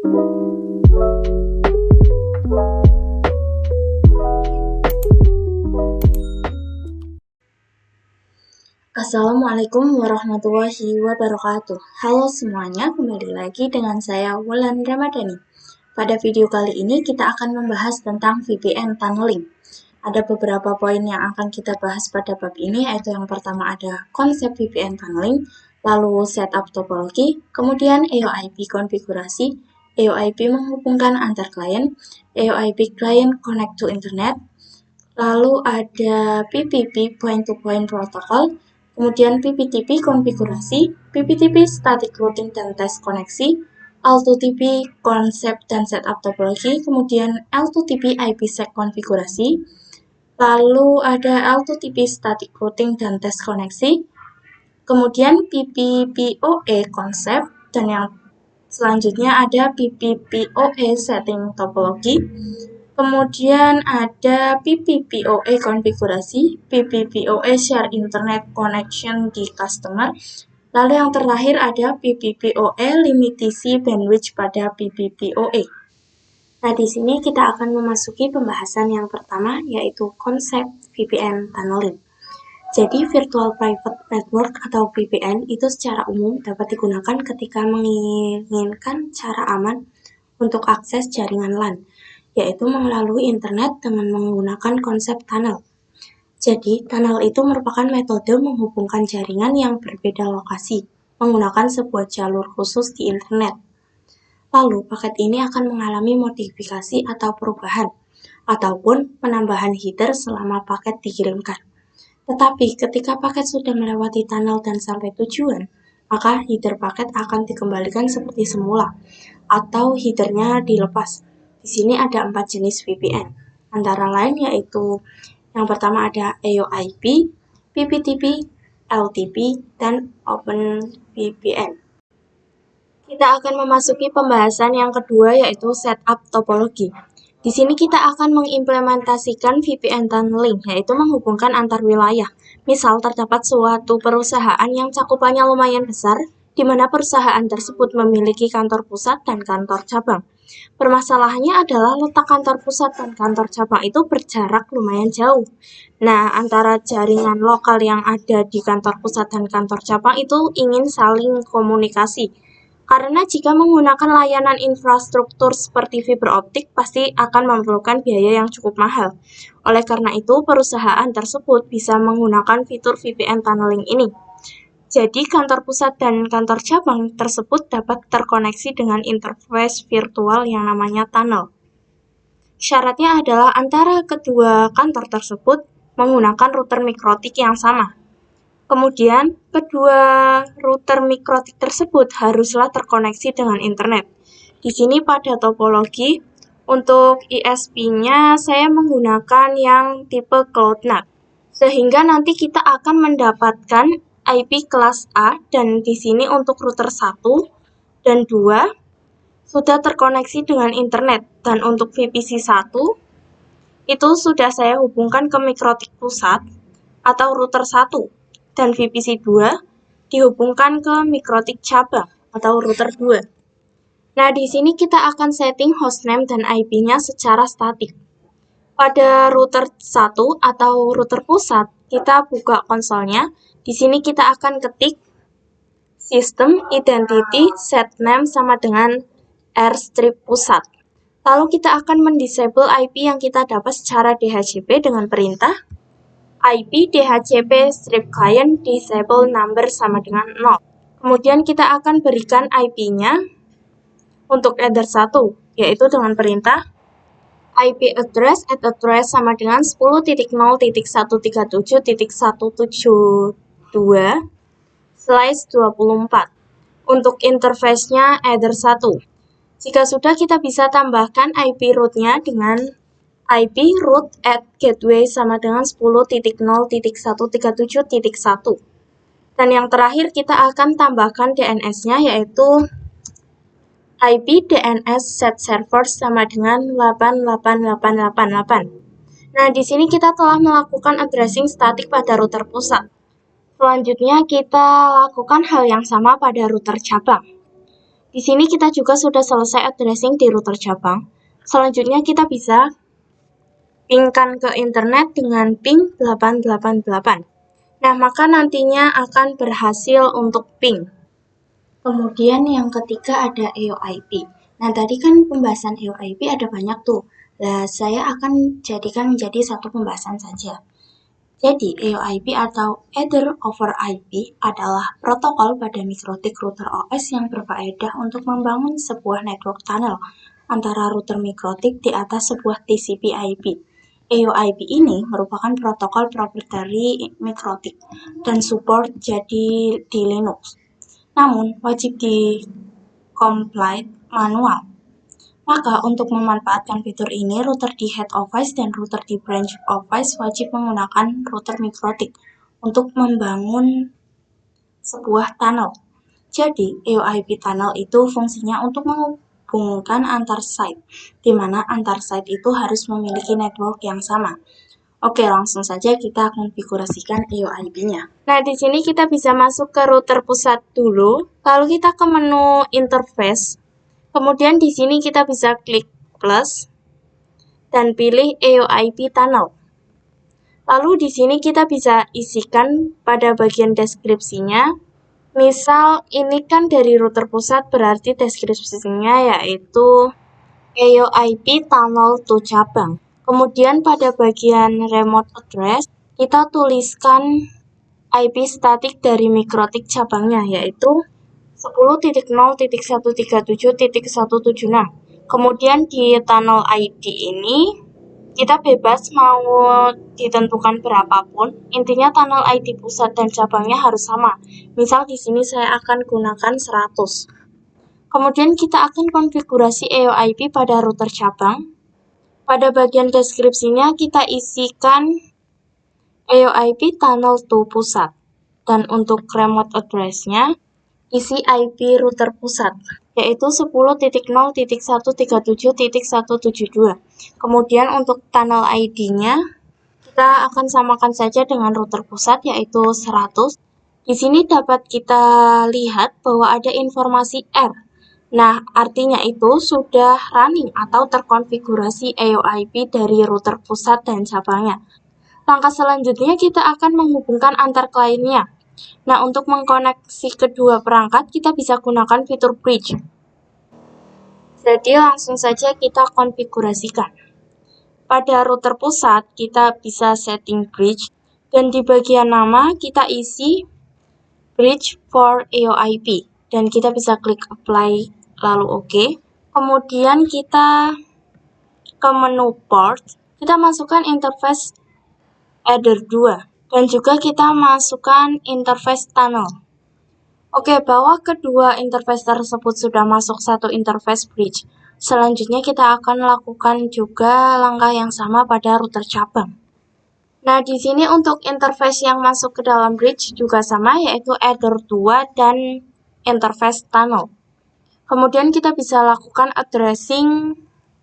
Assalamualaikum warahmatullahi wabarakatuh. Halo semuanya, kembali lagi dengan saya Wulan Ramadhani. Pada video kali ini kita akan membahas tentang VPN tunneling. Ada beberapa poin yang akan kita bahas pada bab ini, yaitu yang pertama ada konsep VPN tunneling, lalu setup topologi, kemudian EOIP konfigurasi, EOIP menghubungkan antar klien, EOIP client connect to internet, lalu ada PPP point-to-point protocol, kemudian PPTP konfigurasi, PPTP static routing dan test koneksi, L2TP konsep dan setup topologi, kemudian L2TP IPsec konfigurasi, lalu ada L2TP static routing dan test koneksi, kemudian PPPoE konsep, dan yang selanjutnya ada PPPoE setting topologi. Kemudian ada PPPoE konfigurasi, PPPoE share internet connection di customer. Lalu yang terakhir ada PPPoE limitasi bandwidth pada PPPoE. Nah, di sini kita akan memasuki pembahasan yang pertama, yaitu konsep VPN tunneling. Jadi, Virtual Private Network atau VPN itu secara umum dapat digunakan ketika menginginkan cara aman untuk akses jaringan LAN, yaitu melalui internet dengan menggunakan konsep tunnel. Jadi, tunnel itu merupakan metode menghubungkan jaringan yang berbeda lokasi, menggunakan sebuah jalur khusus di internet. Lalu, paket ini akan mengalami modifikasi atau perubahan, ataupun penambahan header selama paket dikirimkan. Tetapi, ketika paket sudah melewati tunnel dan sampai tujuan, maka header paket akan dikembalikan seperti semula, atau headernya dilepas. Di sini ada 4 jenis VPN, antara lain yaitu yang pertama ada EOIP, PPTP, LTP, dan OpenVPN. Kita akan memasuki pembahasan yang kedua, yaitu setup topologi. Di sini kita akan mengimplementasikan VPN tunneling, yaitu menghubungkan antar wilayah. Misal terdapat suatu perusahaan yang cakupannya lumayan besar, di mana perusahaan tersebut memiliki kantor pusat dan kantor cabang. Permasalahannya adalah letak kantor pusat dan kantor cabang itu berjarak lumayan jauh. Nah, antara jaringan lokal yang ada di kantor pusat dan kantor cabang itu ingin saling komunikasi. Karena jika menggunakan layanan infrastruktur seperti fiber optik, pasti akan memerlukan biaya yang cukup mahal. Oleh karena itu, perusahaan tersebut bisa menggunakan fitur VPN tunneling ini. Jadi, kantor pusat dan kantor cabang tersebut dapat terkoneksi dengan interface virtual yang namanya tunnel. Syaratnya adalah antara kedua kantor tersebut menggunakan router mikrotik yang sama. Kemudian, kedua router mikrotik tersebut haruslah terkoneksi dengan internet. Di sini pada topologi, untuk ISP-nya saya menggunakan yang tipe Cloud NAT. Sehingga nanti kita akan mendapatkan IP kelas A, dan di sini untuk router 1 dan 2 sudah terkoneksi dengan internet. Dan untuk VPC 1, itu sudah saya hubungkan ke mikrotik pusat atau router 1. Dan VPC 2 dihubungkan ke mikrotik cabang atau router 2. Nah, di sini kita akan setting hostname dan IP-nya secara statik. Pada router 1 atau router pusat, kita buka konsolnya. Di sini kita akan ketik system identity setname sama dengan R-strip pusat. Lalu kita akan mendisable IP yang kita dapat secara DHCP dengan perintah IP DHCP strip client disable number sama dengan 0. Kemudian kita akan berikan IP-nya untuk header 1, yaitu dengan perintah IP address at address sama dengan 10.0.137.122/24. Untuk interface-nya header 1. Jika sudah, kita bisa tambahkan IP root-nya dengan IP root at gateway sama dengan 10.0.137.1. Dan yang terakhir kita akan tambahkan DNS-nya, yaitu IP DNS set server sama dengan 88888. Nah, di sini kita telah melakukan addressing statik pada router pusat. Selanjutnya kita lakukan hal yang sama pada router cabang. Di sini kita juga sudah selesai addressing di router cabang. Selanjutnya kita bisa pingkan ke internet dengan ping 888. Nah, maka nantinya akan berhasil untuk ping. Kemudian yang ketiga ada EOIP. Nah, tadi kan pembahasan EOIP ada banyak tuh. Nah, saya akan jadikan menjadi satu pembahasan saja. Jadi, EOIP atau Ether over IP adalah protokol pada mikrotik router OS yang berfaedah untuk membangun sebuah network tunnel antara router mikrotik di atas sebuah TCP/IP. EOIP ini merupakan protokol proprietary mikrotik dan support jadi di Linux. Namun, wajib di-compile manual. Maka, untuk memanfaatkan fitur ini, router di head office dan router di branch office wajib menggunakan router mikrotik untuk membangun sebuah tunnel. Jadi, EOIP tunnel itu fungsinya untuk menghubungkan antar site, di mana antar site itu harus memiliki network yang sama. Oke, langsung saja kita konfigurasikan EOIP-nya. Nah, di sini kita bisa masuk ke router pusat dulu, lalu kita ke menu interface. Kemudian di sini kita bisa klik plus dan pilih EOIP tunnel. Lalu di sini kita bisa isikan pada bagian deskripsinya. Misal ini kan dari router pusat, berarti deskripsinya yaitu EOIP tunnel to cabang. Kemudian pada bagian remote address, kita tuliskan IP statik dari mikrotik cabangnya, yaitu 10.0.137.176. Kemudian di tunnel ID ini, kita bebas mau ditentukan berapapun. Intinya tunnel ID pusat dan cabangnya harus sama. Misal di sini saya akan gunakan 100. Kemudian kita akan konfigurasi EOIP pada router cabang. Pada bagian deskripsinya kita isikan EOIP tunnel to pusat. Dan untuk remote address-nya, isi IP router pusat, yaitu 10.0.137.172. Kemudian untuk tunnel ID-nya, kita akan samakan saja dengan router pusat, yaitu 100. Di sini dapat kita lihat bahwa ada informasi R. Nah, artinya itu sudah running atau terkonfigurasi EOIP dari router pusat dan cabangnya. Langkah selanjutnya kita akan menghubungkan antar kliennya. Nah, untuk mengkoneksi kedua perangkat, kita bisa gunakan fitur bridge. Jadi, langsung saja kita konfigurasikan. Pada router pusat, kita bisa setting bridge, dan di bagian nama kita isi bridge for EOIP, dan kita bisa klik apply lalu OK. Kemudian kita ke menu port, kita masukkan interface Ether 2. Dan juga kita masukkan interface tunnel. Oke, bahwa kedua interface tersebut sudah masuk satu interface bridge. Selanjutnya kita akan lakukan juga langkah yang sama pada router cabang. Nah, di sini untuk interface yang masuk ke dalam bridge juga sama, yaitu Ether 2 dan interface tunnel. Kemudian kita bisa lakukan addressing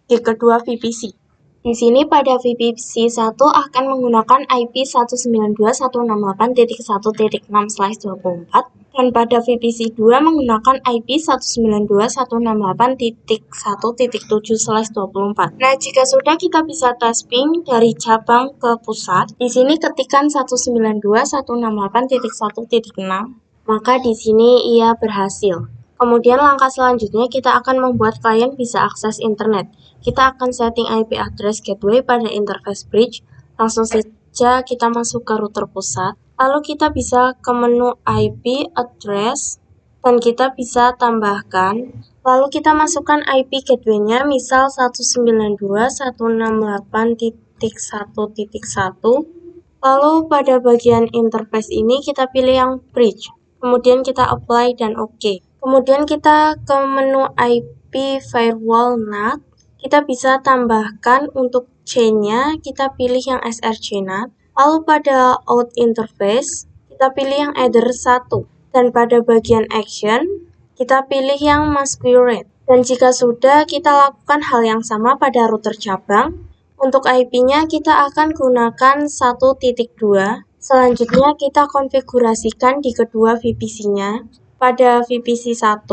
di kedua VPC. Di sini pada VPC 1 akan menggunakan IP 192.168.1.6/24 dan pada VPC 2 menggunakan IP 192.168.1.7/24. Nah, jika sudah kita bisa tes ping dari cabang ke pusat. Di sini ketikkan 192.168.1.6, maka di sini ia berhasil. Kemudian langkah selanjutnya kita akan membuat klien bisa akses internet. Kita akan setting IP address gateway pada interface bridge. Langsung saja kita masuk ke router pusat. Lalu kita bisa ke menu IP address dan kita bisa tambahkan. Lalu kita masukkan IP gateway-nya, misal 192.168.1.1. Lalu pada bagian interface ini kita pilih yang bridge. Kemudian kita apply dan OK. Kemudian kita ke menu IP firewall NAT. Kita bisa tambahkan untuk chain-nya, kita pilih yang SRC NAT. Lalu pada out interface, kita pilih yang Ether 1. Dan pada bagian action, kita pilih yang masquerade. Dan jika sudah, kita lakukan hal yang sama pada router cabang. Untuk IP-nya kita akan gunakan 1.2. Selanjutnya kita konfigurasikan di kedua VPC-nya. Pada VPC 1,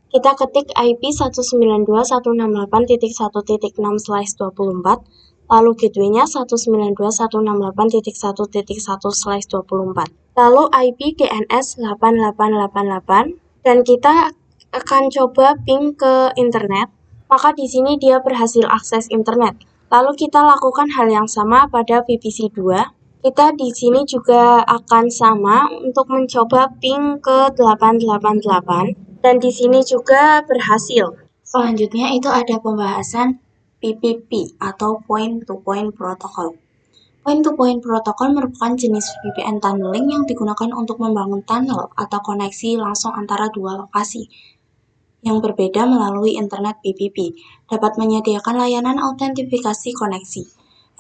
Kita ketik IP 192.168.1.6/24, lalu gateway-nya 192.168.1.1/24. Lalu IP DNS 8888 dan kita akan coba ping ke internet. Maka di sini dia berhasil akses internet. Lalu kita lakukan hal yang sama pada VPC 2. Kita di sini juga akan sama untuk mencoba ping ke 888 dan di sini juga berhasil. Selanjutnya itu ada pembahasan PPP atau Point to Point Protocol. Point to Point Protocol merupakan jenis VPN tunneling yang digunakan untuk membangun tunnel atau koneksi langsung antara dua lokasi yang berbeda melalui internet. PPP dapat menyediakan layanan autentifikasi koneksi,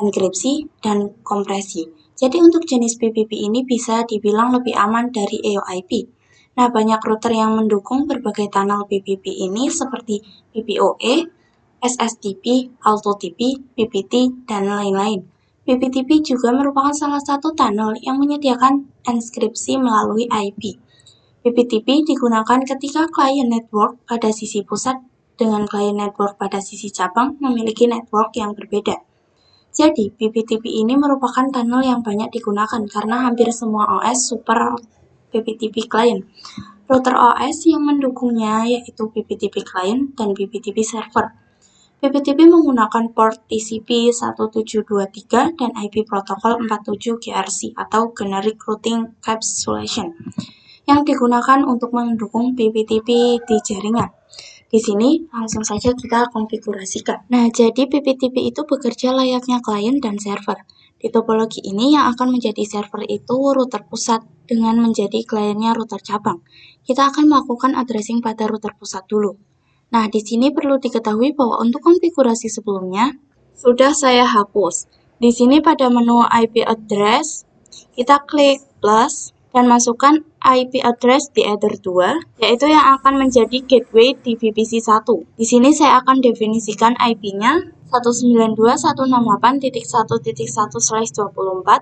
enkripsi, dan kompresi. Jadi untuk jenis PPP ini bisa dibilang lebih aman dari EOIP. Nah, banyak router yang mendukung berbagai tunnel PPP ini seperti PPoE, SSTP, AutoTP, PPT, dan lain-lain. PPTP juga merupakan salah satu tunnel yang menyediakan enkripsi melalui IP. PPTP digunakan ketika klien network pada sisi pusat dengan klien network pada sisi cabang memiliki network yang berbeda. Jadi, PPTP ini merupakan tunnel yang banyak digunakan karena hampir semua OS support PPTP client. Router OS yang mendukungnya yaitu PPTP client dan PPTP server. PPTP menggunakan port TCP 1723 dan IP protokol 47 GRC atau Generic Routing Encapsulation yang digunakan untuk mendukung PPTP di jaringan. Di sini langsung saja kita konfigurasikan. Nah, jadi PPTP itu bekerja layaknya klien dan server. Di topologi ini yang akan menjadi server itu router pusat dengan menjadi kliennya router cabang. Kita akan melakukan addressing pada router pusat dulu. Nah, di sini perlu diketahui bahwa untuk konfigurasi sebelumnya sudah saya hapus. Di sini pada menu IP address, kita klik plus dan masukkan IP address di header 2, yaitu yang akan menjadi gateway di VPC 1. Di sini saya akan definisikan IP-nya 192.168.1.1/24.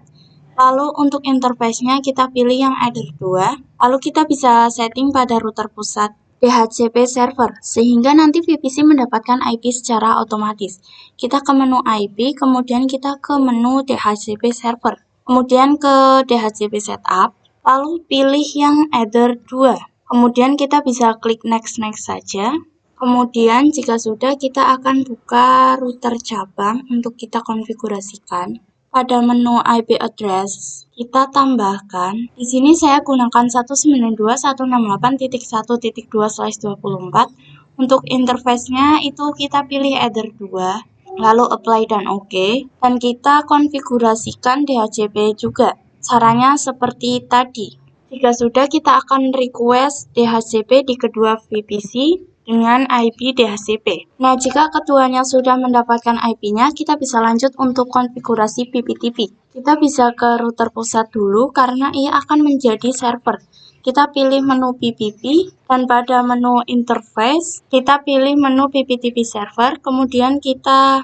Lalu untuk interface-nya kita pilih yang header 2. Lalu kita bisa setting pada router pusat DHCP server, sehingga nanti VPC mendapatkan IP secara otomatis. Kita ke menu IP, kemudian kita ke menu DHCP server, kemudian ke DHCP setup, lalu pilih yang header 2. Kemudian kita bisa klik next saja. Kemudian jika sudah, kita akan buka router cabang untuk kita konfigurasikan. Pada menu IP address, kita tambahkan. Di sini saya gunakan 192.168.1.2/24. Untuk interface-nya itu kita pilih header 2, lalu apply dan OK. Dan kita konfigurasikan DHCP juga. Caranya seperti tadi. Jika sudah, kita akan request DHCP di kedua VPC dengan IP DHCP. Nah, jika keduanya sudah mendapatkan IP-nya, kita bisa lanjut untuk konfigurasi PPTP. Kita bisa ke router pusat dulu karena ia akan menjadi server. Kita pilih menu PPP dan pada menu interface, kita pilih menu PPTP server, kemudian kita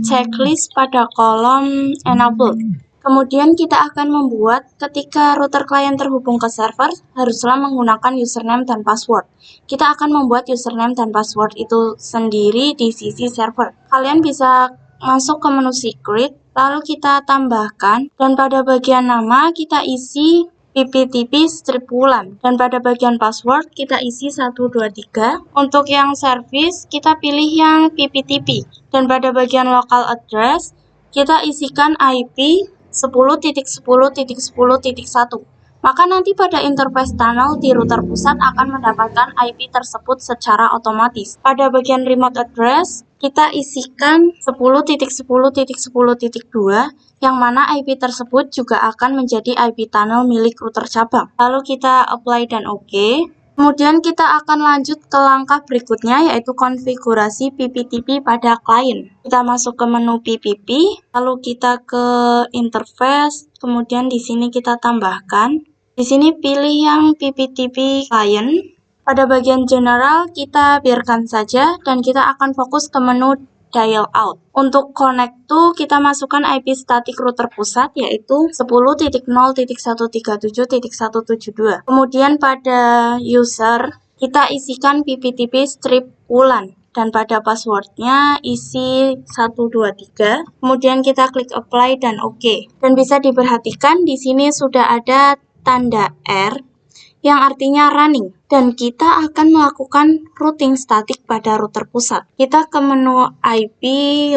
checklist pada kolom enable. Kemudian kita akan membuat ketika router klien terhubung ke server, haruslah menggunakan username dan password. Kita akan membuat username dan password itu sendiri di sisi server. Kalian bisa masuk ke menu secret, lalu kita tambahkan, dan pada bagian nama kita isi PPTP strip wulan, dan pada bagian password kita isi 123. Untuk yang service kita pilih yang PPTP, dan pada bagian local address kita isikan IP 10.10.10.1. Maka nanti pada interface tunnel di router pusat akan mendapatkan IP tersebut secara otomatis. Pada bagian remote address, kita isikan 10.10.10.2, yang mana IP tersebut juga akan menjadi IP tunnel milik router cabang. Lalu kita apply dan OK. Kemudian kita akan lanjut ke langkah berikutnya, yaitu konfigurasi PPTP pada klien. Kita masuk ke menu PPP, lalu kita ke interface, kemudian di sini kita tambahkan. Di sini pilih yang PPTP client. Pada bagian general kita biarkan saja dan kita akan fokus ke menu dial out. Untuk connect to kita masukkan IP static router pusat yaitu 10.0.137.172. Kemudian pada user kita isikan PPTP strip Wulan. Dan pada passwordnya isi 123, kemudian kita klik apply dan OK. Dan bisa diperhatikan di sini sudah ada tanda R yang artinya running. Dan kita akan melakukan routing statik pada router pusat. Kita ke menu IP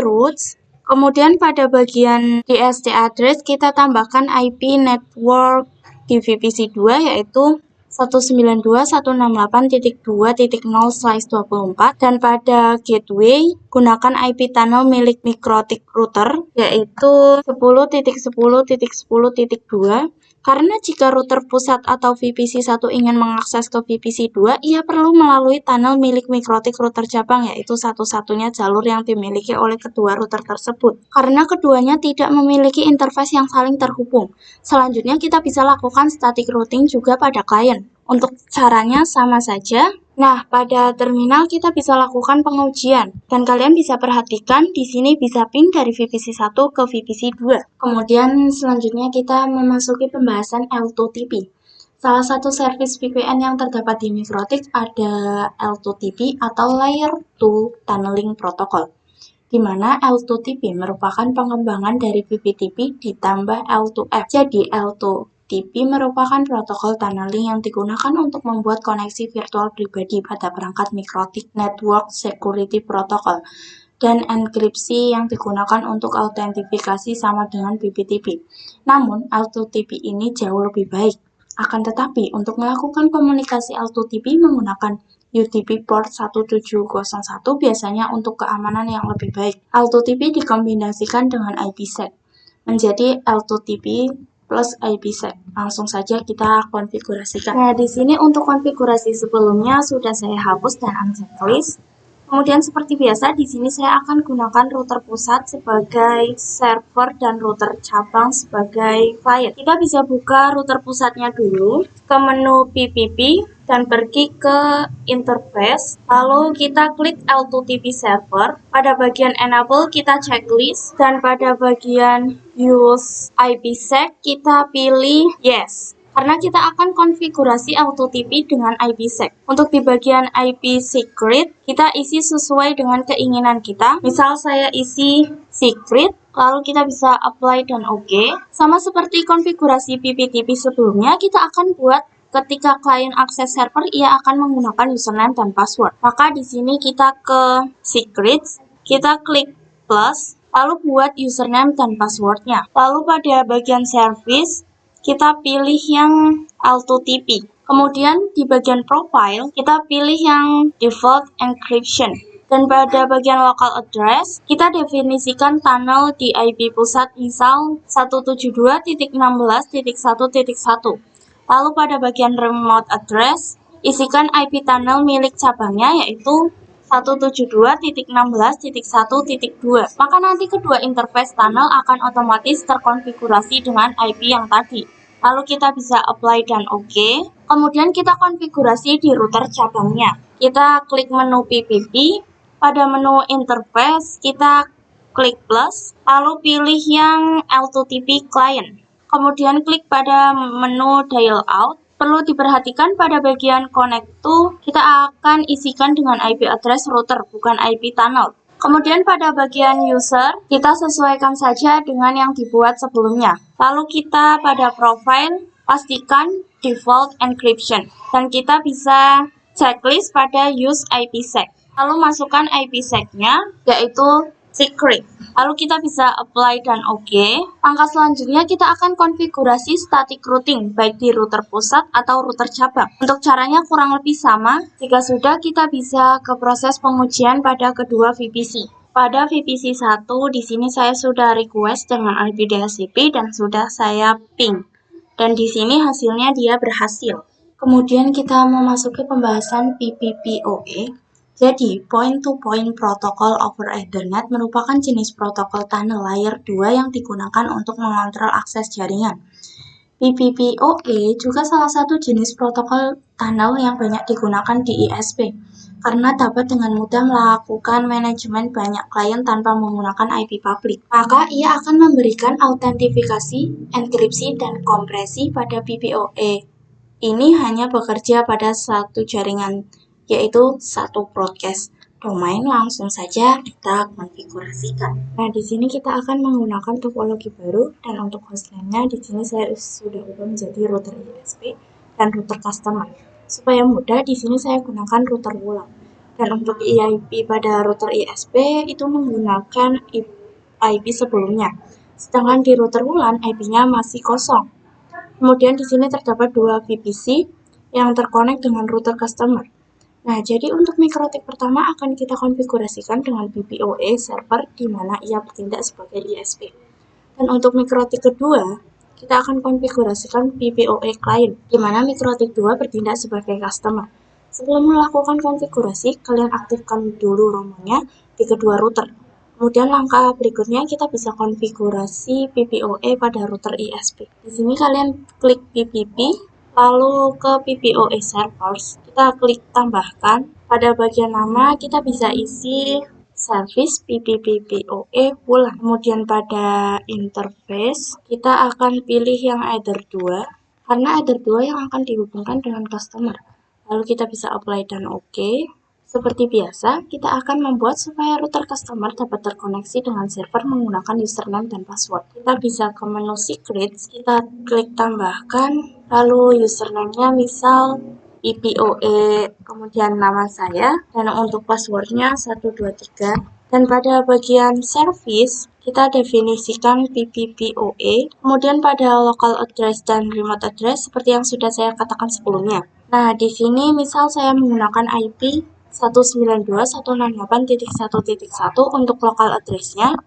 routes, kemudian pada bagian DST address kita tambahkan IP network di VPC 2 yaitu 192.168.2.0/24 dan pada gateway gunakan IP tunnel milik Mikrotik router yaitu 10.10.10.2 karena jika router pusat atau VPC 1 ingin mengakses ke VPC 2 ia perlu melalui tunnel milik Mikrotik router cabang yaitu satu-satunya jalur yang dimiliki oleh kedua router tersebut karena keduanya tidak memiliki interface yang saling terhubung. Selanjutnya kita bisa lakukan static routing juga pada klien. Untuk caranya sama saja. Nah, pada terminal kita bisa lakukan pengujian. Dan kalian bisa perhatikan di sini bisa ping dari VPC 1 ke VPC 2. Kemudian selanjutnya kita memasuki pembahasan L2TP. Salah satu service VPN yang terdapat di Mikrotik ada L2TP atau Layer 2 Tunneling Protocol, di mana L2TP merupakan pengembangan dari PPTP ditambah L2F. Jadi L2TP merupakan protokol tunneling yang digunakan untuk membuat koneksi virtual pribadi pada perangkat Mikrotik Network Security Protocol dan enkripsi yang digunakan untuk autentifikasi sama dengan PPTP. Namun, L2TP ini jauh lebih baik. Akan tetapi, untuk melakukan komunikasi L2TP menggunakan UTP port 1701 biasanya untuk keamanan yang lebih baik. L2TP dikombinasikan dengan IPsec menjadi L2TP plus IPsec. Langsung saja kita konfigurasikan. Nah, di sini untuk konfigurasi sebelumnya sudah saya hapus dan unchecklist. Kemudian seperti biasa di sini saya akan gunakan router pusat sebagai server dan router cabang sebagai client. Kita bisa buka router pusatnya dulu ke menu PPP dan pergi ke interface. Lalu kita klik L2TP server. Pada bagian enable kita checklist dan pada bagian use IPsec kita pilih yes. Karena kita akan konfigurasi L2TP dengan IPsec. Untuk di bagian IP secret, kita isi sesuai dengan keinginan kita. Misal saya isi secret, lalu kita bisa apply dan OK. Sama seperti konfigurasi PPTP sebelumnya, kita akan buat ketika klien akses server, ia akan menggunakan username dan password. Maka di sini kita ke secrets, kita klik plus, lalu buat username dan passwordnya. Lalu pada bagian service, kita pilih yang L2TP. Kemudian di bagian profile, kita pilih yang default encryption. Dan pada bagian local address, kita definisikan tunnel di IP pusat misal 172.16.1.1. Lalu pada bagian remote address, isikan IP tunnel milik cabangnya yaitu 172.16.1.2. Maka nanti kedua interface tunnel akan otomatis terkonfigurasi dengan IP yang tadi. Lalu kita bisa apply dan OK. Kemudian kita konfigurasi di router cabangnya. Kita klik menu PPP. Pada menu interface kita klik plus. Lalu pilih yang L2TP client. Kemudian klik pada menu dial out. Perlu diperhatikan pada bagian connect to, kita akan isikan dengan IP address router, bukan IP tunnel. Kemudian pada bagian user, kita sesuaikan saja dengan yang dibuat sebelumnya. Lalu kita pada profile, pastikan default encryption. Dan kita bisa checklist pada use IPsec. Lalu masukkan IPsec-nya, yaitu secret. Lalu kita bisa apply dan OK. Langkah selanjutnya kita akan konfigurasi static routing baik di router pusat atau router cabang. Untuk caranya kurang lebih sama. Jika sudah, kita bisa ke proses pengujian pada kedua VPC. Pada VPC 1 di sini saya sudah request dengan IP DHCP dan sudah saya ping. Dan di sini hasilnya dia berhasil. Kemudian kita memasuki pembahasan PPPoE. Jadi, Point-to-Point Protocol over Ethernet merupakan jenis protokol tunnel layer 2 yang digunakan untuk mengontrol akses jaringan. PPPoE juga salah satu jenis protokol tunnel yang banyak digunakan di ISP, karena dapat dengan mudah melakukan manajemen banyak klien tanpa menggunakan IP publik. Maka, ia akan memberikan autentifikasi, enkripsi, dan kompresi pada PPoE ini hanya bekerja pada satu jaringan, yaitu satu broadcast domain. Langsung saja kita konfigurasikan. Nah, di sini kita akan menggunakan topologi baru, dan untuk hostname-nya di sini saya sudah ubah menjadi router ISP dan router customer. Supaya mudah, di sini saya gunakan router WLAN. Dan untuk IP pada router ISP itu menggunakan IP sebelumnya. Sedangkan di router WLAN IP-nya masih kosong. Kemudian di sini terdapat dua VPC yang terkonek dengan router customer. Nah, jadi untuk mikrotik pertama akan kita konfigurasikan dengan PPOE server di mana ia bertindak sebagai ISP. Dan untuk mikrotik kedua, kita akan konfigurasikan PPOE client di mana mikrotik 2 bertindak sebagai customer. Sebelum melakukan konfigurasi, kalian aktifkan dulu romonya di kedua router. Kemudian langkah berikutnya kita bisa konfigurasi PPOE pada router ISP. Di sini kalian klik PPP, lalu ke PPOE servers, kita klik tambahkan. Pada bagian nama kita bisa isi service PPPoE WLAN. Kemudian pada interface kita akan pilih yang Ether 2 karena Ether 2 yang akan dihubungkan dengan customer. Lalu kita bisa apply dan OK. Seperti biasa, kita akan membuat supaya router customer dapat terkoneksi dengan server menggunakan username dan password. Kita bisa ke menu secrets, kita klik tambahkan, lalu username-nya misal PPOE, kemudian nama saya, dan untuk passwordnya 123. Dan pada bagian service, kita definisikan PPPoE, kemudian pada local address dan remote address seperti yang sudah saya katakan sebelumnya. Nah, di sini misal saya menggunakan IP 192.168.1.1 untuk local address-nya,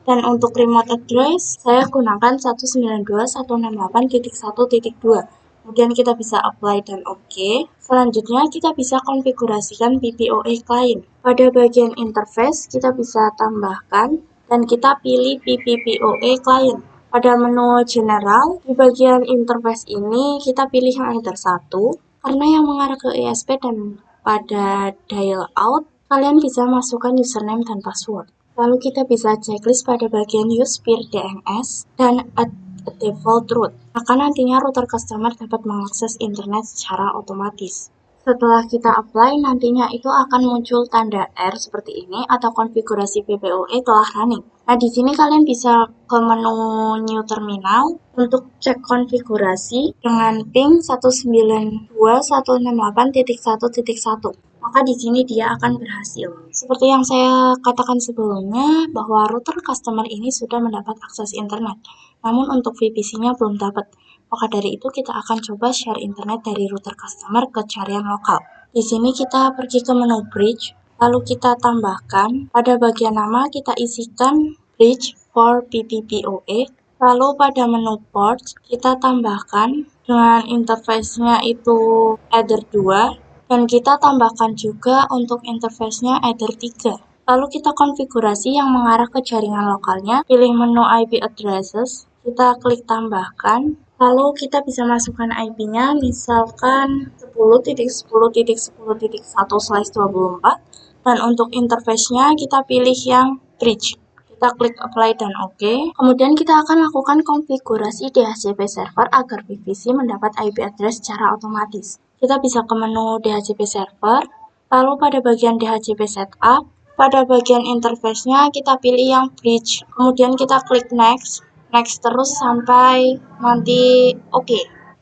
dan untuk remote address saya gunakan 192.168.1.2. Kemudian kita bisa apply dan OK. Selanjutnya kita bisa konfigurasikan PPOE client. Pada bagian interface kita bisa tambahkan dan kita pilih PPPoE client. Pada menu general, di bagian interface ini kita pilih yang Ether 1 karena yang mengarah ke ISP, dan pada dial out kalian bisa masukkan username dan password. Lalu kita bisa checklist pada bagian use peer DNS dan add a default route, maka nantinya router customer dapat mengakses internet secara otomatis. Setelah kita apply, nantinya itu akan muncul tanda R seperti ini atau konfigurasi PPOE telah running. Nah, di sini kalian bisa ke menu New Terminal untuk cek konfigurasi dengan ping 192.168.1.1. Maka di sini dia akan berhasil. Seperti yang saya katakan sebelumnya, bahwa router customer ini sudah mendapat akses internet, namun untuk VPC-nya belum dapat. Maka dari itu kita akan coba share internet dari router customer ke jaringan lokal. Di sini kita pergi ke menu bridge, lalu kita tambahkan. Pada bagian nama kita isikan bridge for PPPoE. Lalu pada menu port kita tambahkan dengan interface-nya itu Ether 2. Dan kita tambahkan juga untuk interface-nya Ether 3. Lalu kita konfigurasi yang mengarah ke jaringan lokalnya, pilih menu IP addresses, kita klik tambahkan, lalu kita bisa masukkan IP-nya, misalkan 10.10.10.1/24, dan untuk interface-nya kita pilih yang bridge. Kita klik apply dan OK. Kemudian kita akan lakukan konfigurasi DHCP server agar PVC mendapat IP address secara otomatis. Kita bisa ke menu DHCP server, lalu pada bagian DHCP setup, pada bagian interface-nya kita pilih yang bridge. Kemudian kita klik next terus sampai nanti OK.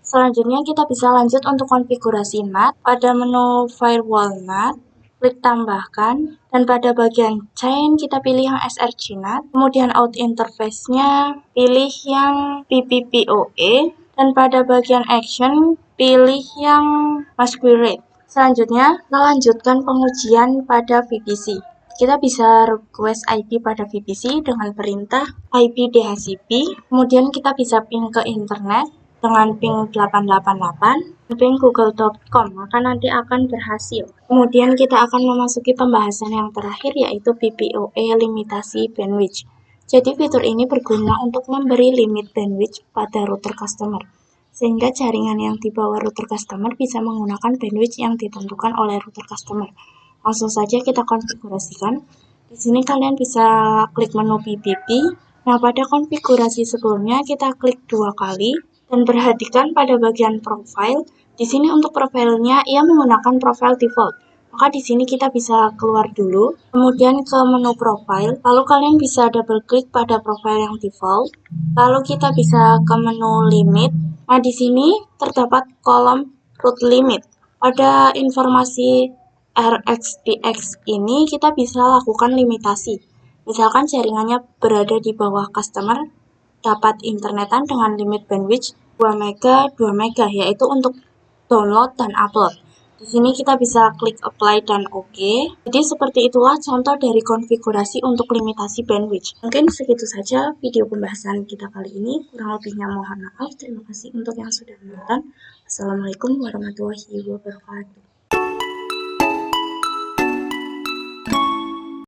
Selanjutnya kita bisa lanjut untuk konfigurasi NAT. Pada menu firewall NAT, klik tambahkan, dan pada bagian chain kita pilih yang SRG NAT, kemudian out interface-nya pilih yang PPPoE, dan pada bagian action pilih yang masquerade. Selanjutnya, kita lanjutkan pengujian pada VPC. Kita bisa request IP pada VPC dengan perintah IP DHCP, kemudian kita bisa ping ke internet dengan ping 888, ping google.com, maka nanti akan berhasil. Kemudian kita akan memasuki pembahasan yang terakhir, yaitu PPOE limitasi bandwidth. Jadi fitur ini berguna untuk memberi limit bandwidth pada router customer, sehingga jaringan yang dibawa router customer bisa menggunakan bandwidth yang ditentukan oleh router customer. Langsung saja kita konfigurasikan. Di sini kalian bisa klik menu PPP. Nah, pada konfigurasi sebelumnya kita klik 2 kali. Dan perhatikan pada bagian profile. Di sini untuk profilnya ia menggunakan profile default. Maka di sini kita bisa keluar dulu, kemudian ke menu profile, lalu kalian bisa double klik pada profile yang default. Lalu kita bisa ke menu limit. Nah, di sini terdapat kolom root limit. Pada informasi RxDX ini kita bisa lakukan limitasi. Misalkan jaringannya berada di bawah customer, dapat internetan dengan limit bandwidth 2 MB, yaitu untuk download dan upload. Di sini kita bisa klik apply dan OK. Jadi seperti itulah contoh dari konfigurasi untuk limitasi bandwidth. Mungkin segitu saja video pembahasan kita kali ini. Kurang lebihnya mohon maaf. Terima kasih untuk yang sudah menonton. Assalamualaikum warahmatullahi wabarakatuh.